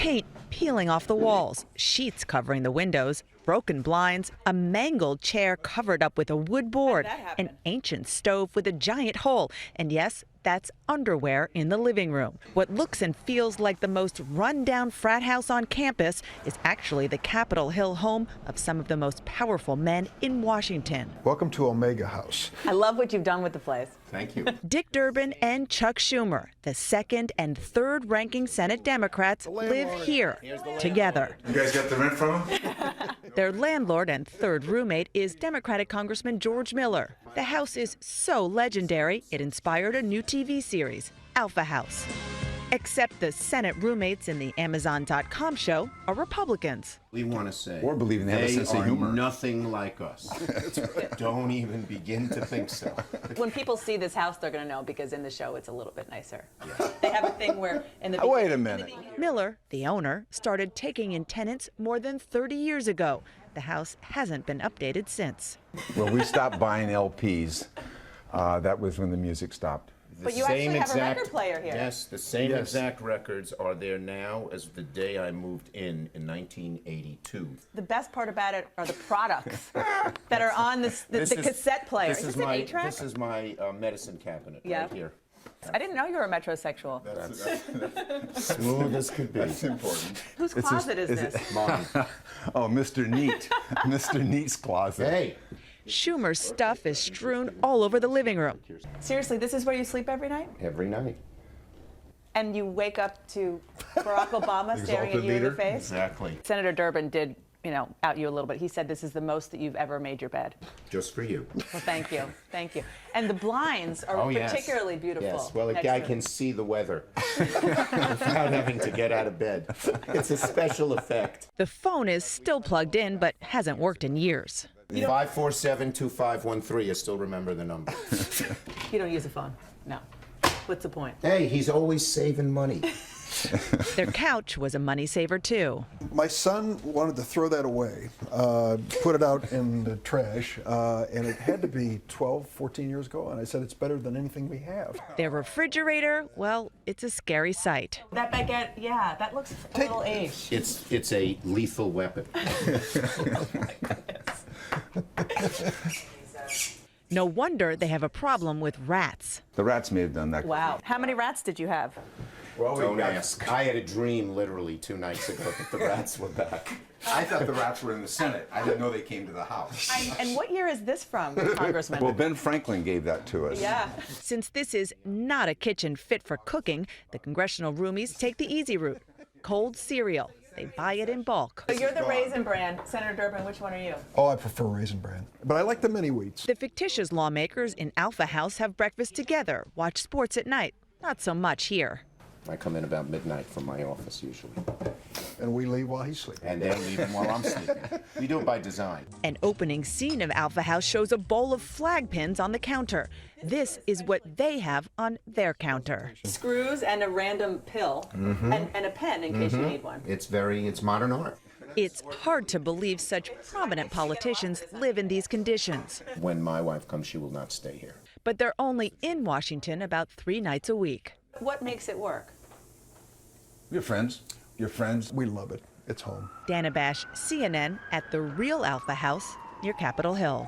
Paint peeling off the walls, sheets covering the windows, broken blinds, a mangled chair covered up with a wood board, an ancient stove with a giant hole, and yes, that's underwear in the living room. What looks and feels like the most run-down frat house on campus is actually the Capitol Hill home of some of the most powerful men in Washington. Welcome to Omega House. I love what you've done with the place. Thank you. Dick Durbin and Chuck Schumer, the second and third ranking Senate Democrats, live here together. You guys got the rent from him? Their landlord and third roommate is Democratic Congressman George Miller. The house is so legendary, it inspired a new TV series, Alpha House. Except the Senate roommates in the Amazon.com show are Republicans. We want to say or believe in having a sense of humor. Nothing like us. Don't even begin to think so. When people see this house, they're going to know because in the show it's a little bit nicer. Yeah. They have a thing where in the Wait a minute. Miller, the owner, started taking in tenants more than 30 years ago. The house hasn't been updated since. Well, we stopped buying LPs. That was when the music stopped. But you actually have a record player here. Yes, the same exact records are there now as the day I moved in 1982. The best part about it are the products that are on the cassette player. Is this an 8-track? This is my medicine cabinet right here. I didn't know you were a metrosexual. That's smooth as could be. That's important. Whose closet is this? Mine. Oh, Mr. Neat. Mr. Neat's closet. Hey. Schumer's stuff is strewn all over the living room. Seriously, this is where you sleep every night? Every night. And you wake up to Barack Obama staring at you in the face? Exactly. Senator Durbin did, out you a little bit. He said this is the most that you've ever made your bed. Just for you. Well, thank you. Thank you. And the blinds are particularly beautiful. Yes, well, a guy can see the weather without having to get out of bed. It's a special effect. The phone is still plugged in, but hasn't worked in years. 547-2513. You still remember the number. You don't use a phone? No. What's the point? Hey, he's always saving money. Their couch was a money saver, too. My son wanted to throw that away, put it out in the trash, and it had to be 12, 14 years ago, and I said it's better than anything we have. Their refrigerator, well, it's a scary sight. That baguette, yeah, that looks a little aged. It's a lethal weapon. No wonder they have a problem with rats. The rats may have done that. Wow. How many rats did you have? Well, Don't ask. I had a dream literally 2 nights ago that the rats were back. I thought the rats were in the Senate. I didn't know they came to the House. And what year is this from, Congressman? Well, Ben Franklin gave that to us. Yeah. Since this is not a kitchen fit for cooking, the congressional roomies take the easy route. Cold cereal. They buy it in bulk. So you're the Raisin Bran. Senator Durbin, which one are you? Oh, I prefer Raisin Bran, but I like the mini wheats. The fictitious lawmakers in Alpha House have breakfast together, watch sports at night. Not so much here. I come in about midnight from my office usually. And we leave while he's sleeping. And then leave him while I'm sleeping. We do it by design. An opening scene of Alpha House shows a bowl of flag pins on the counter. This is what they have on their counter. Screws and a random pill and a pen in case you need one. It's modern art. It's hard to believe such prominent politicians live in these conditions. When my wife comes, she will not stay here. But they're only in Washington about 3 nights a week. What makes it work? Your friends. Your friends. We love it. It's home. Dana Bash, CNN, at the real Alpha House near Capitol Hill.